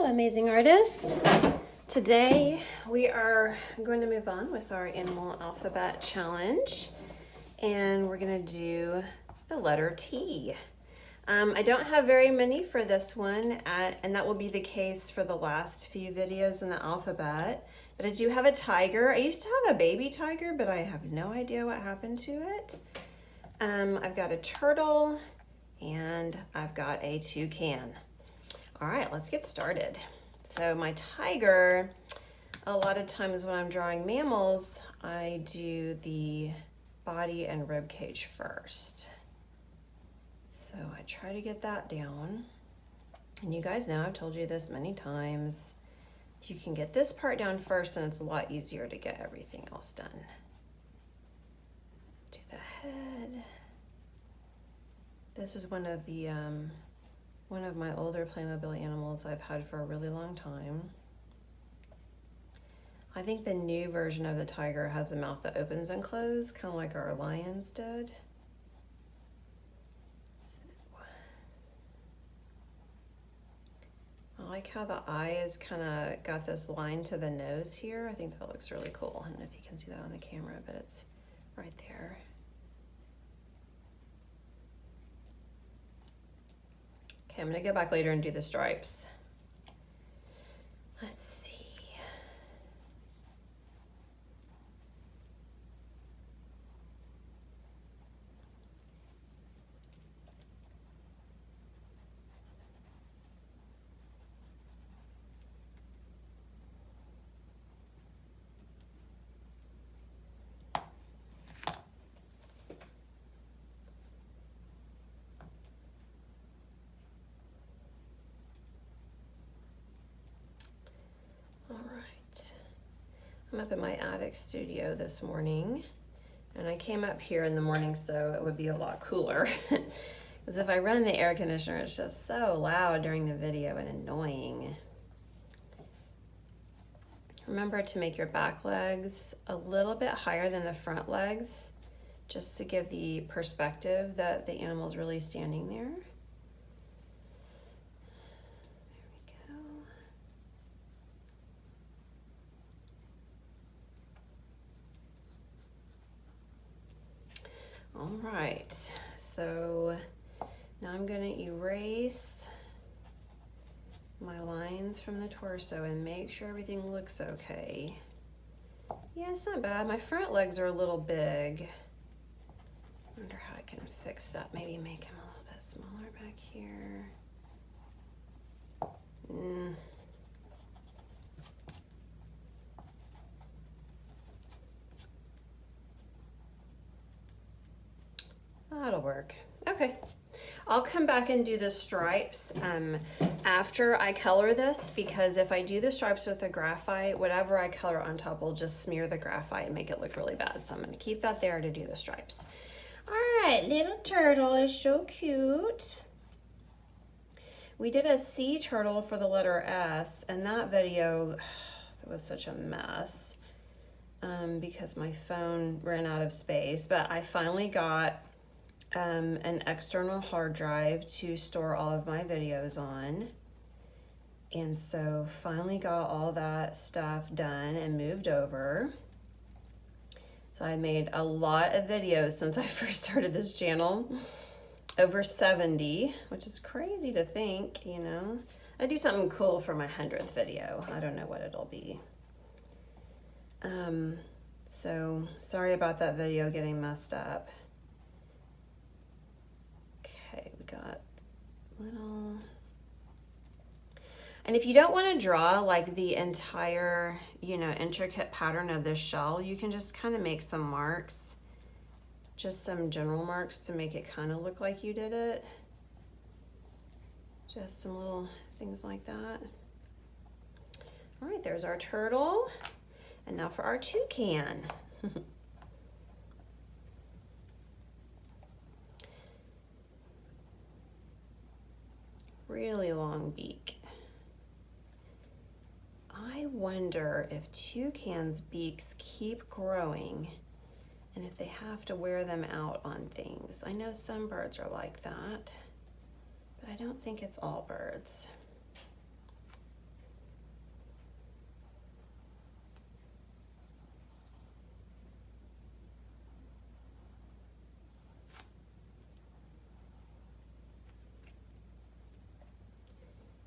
amazing artists. Today we are going to move on with our animal alphabet challenge, and we're going to do the letter T. I don't have very many for this one, and that will be the case for the last few videos in the alphabet, but I do have a tiger. I used to have a baby tiger, but I have no idea what happened to it. I've got a turtle, and I've got a toucan. All right, let's get started. So my tiger, a lot of times when I'm drawing mammals, I do the body and rib cage first. So I try to get that down. And you guys know I've told you this many times. If you can get this part down first, then it's a lot easier to get everything else done. Do the head. This is one of my older Playmobil animals I've had for a really long time. I think the new version of the tiger has a mouth that opens and closes, kind of like our lions did. I like how the eye is kind of got this line to the nose here. I think that looks really cool. I don't know if you can see that on the camera, but it's right there. Okay, I'm gonna go back later and do the stripes. Let's see. I'm up in my attic studio this morning, and I came up here in the morning so it would be a lot cooler. Because if I run the air conditioner, it's just so loud during the video and annoying. Remember to make your back legs a little bit higher than the front legs, just to give the perspective that the animal's really standing there. All right, so now I'm gonna erase my lines from the torso and make sure everything looks okay. Yeah, it's not bad. My front legs are a little big. I wonder how I can fix that. Maybe make them a little bit smaller back here. That'll work. Okay, I'll come back and do the stripes after I color this, because if I do the stripes with the graphite, whatever I color on top will just smear the graphite and make it look really bad. So I'm going to keep that there to do the stripes. All right, little turtle is so cute. We did a sea turtle for the letter S, and that video, it was such a mess because my phone ran out of space, but I finally got an external hard drive to store all of my videos on, and so finally got all that stuff done and moved over. So I made a lot of videos since I first started this channel, over 70, which is crazy to think, you know. I do something cool for my 100th video. I don't know what it'll be. So sorry about that video getting messed up. Got little, and if you don't want to draw like the entire, you know, intricate pattern of this shell, you can just kind of make some marks, just some general marks to make it kind of look like you did it. Just some little things like that. All right, there's our turtle, and now for our toucan. Really long beak. I wonder if toucans' beaks keep growing and if they have to wear them out on things. I know some birds are like that, but I don't think it's all birds.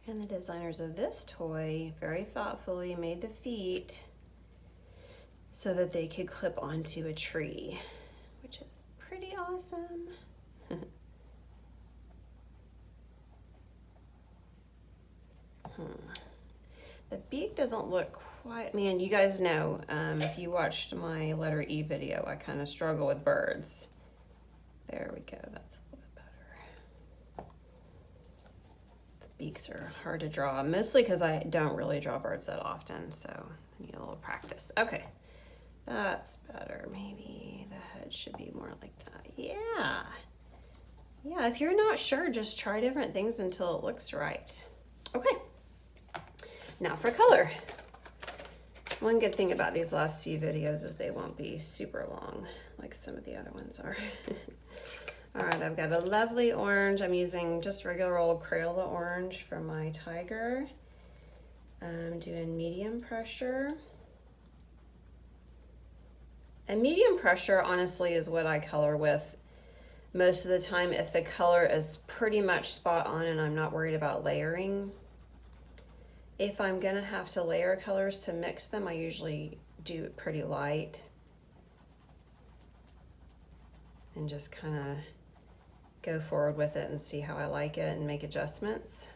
And the designers of this toy very thoughtfully made the feet so that they could clip onto a tree, which is pretty awesome. The beak doesn't look quite, man, you guys know, if you watched my letter E video, I kind of struggle with birds. There we go, that's a little bit better. The beaks are hard to draw, mostly because I don't really draw birds that often, so I need a little practice. Okay, that's better. Maybe the head should be more like that. Yeah. Yeah, if you're not sure, just try different things until it looks right. Okay. Now for color. One good thing about these last few videos is they won't be super long like some of the other ones are. All right, I've got a lovely orange. I'm using just regular old Crayola orange for my tiger. I'm doing medium pressure. And medium pressure, honestly, is what I color with most of the time if the color is pretty much spot on and I'm not worried about layering. If I'm gonna have to layer colors to mix them, I usually do it pretty light and just kind of go forward with it and see how I like it and make adjustments.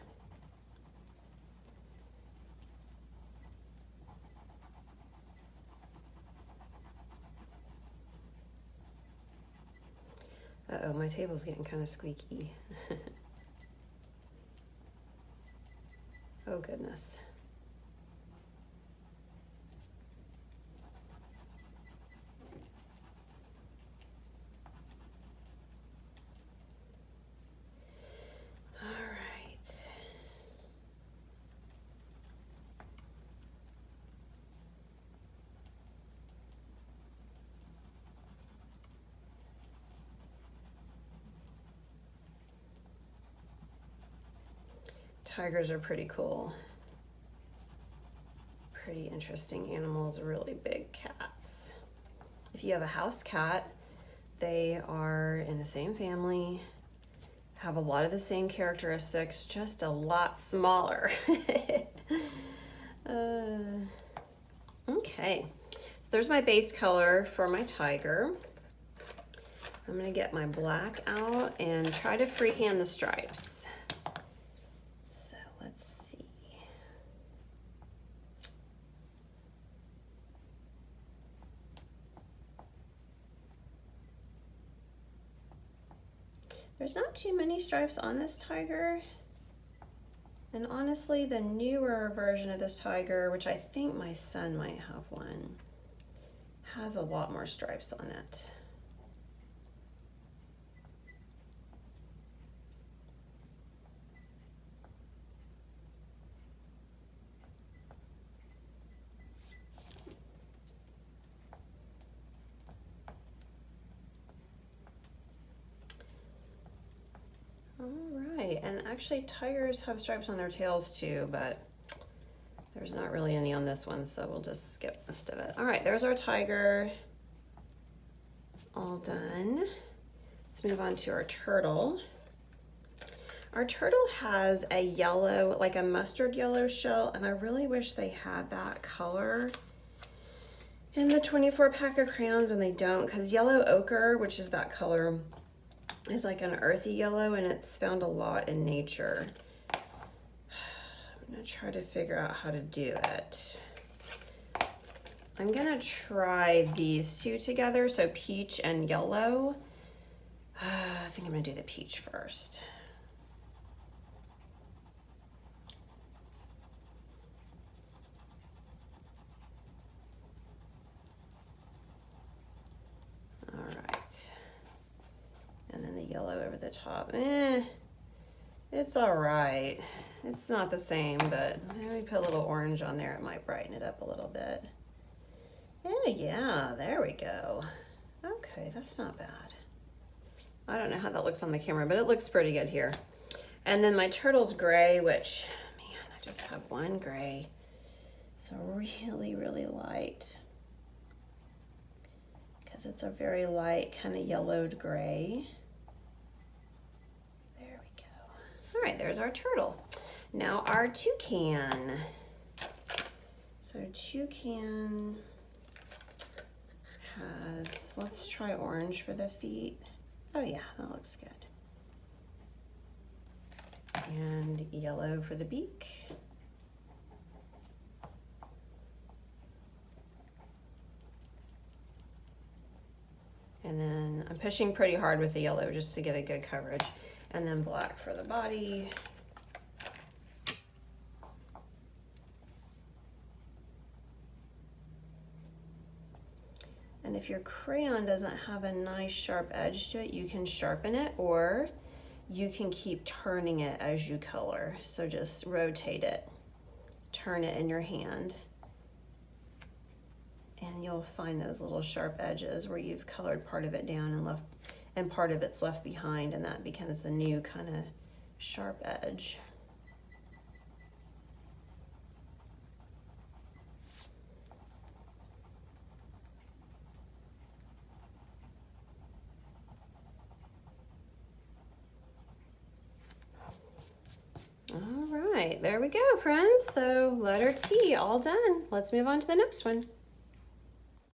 Uh-oh, my table's getting kind of squeaky. Oh goodness. All right. Tigers are pretty cool. Pretty interesting animals, really big cats. If you have a house cat, they are in the same family, have a lot of the same characteristics, just a lot smaller. Okay, so there's my base color for my tiger. I'm gonna get my black out and try to freehand the stripes. There's not too many stripes on this tiger. And honestly, the newer version of this tiger, which I think my son might have one, has a lot more stripes on it. All right, and actually tigers have stripes on their tails too, but there's not really any on this one, so we'll just skip most of it. All right, there's our tiger. All done. Let's move on to our turtle. Our turtle has a yellow, like a mustard yellow shell, and I really wish they had that color in the 24 pack of crayons, and they don't, because yellow ochre, which is that color, is like an earthy yellow, and it's found a lot in nature. I'm gonna try to figure out how to do it. I'm gonna try these two together, so peach and yellow. I think I'm gonna do the peach first. All right. And then the yellow over the top. It's all right. It's not the same, but maybe put a little orange on there. It might brighten it up a little bit. Yeah, there we go. Okay, that's not bad. I don't know how that looks on the camera, but it looks pretty good here. And then my turtle's gray, which, man, I just have one gray. So really, really light. Because it's a very light, kind of yellowed gray. There we go. All right, there's our turtle. Now our toucan. So toucan has, let's try orange for the feet. Oh yeah, that looks good. And yellow for the beak. And then I'm pushing pretty hard with the yellow just to get a good coverage. And then black for the body. And if your crayon doesn't have a nice sharp edge to it, you can sharpen it, or you can keep turning it as you color. So just rotate it, turn it in your hand, and you'll find those little sharp edges where you've colored part of it down and left, and part of it's left behind, and that becomes the new kind of sharp edge. All right, there we go, friends. So letter T, all done. Let's move on to the next one.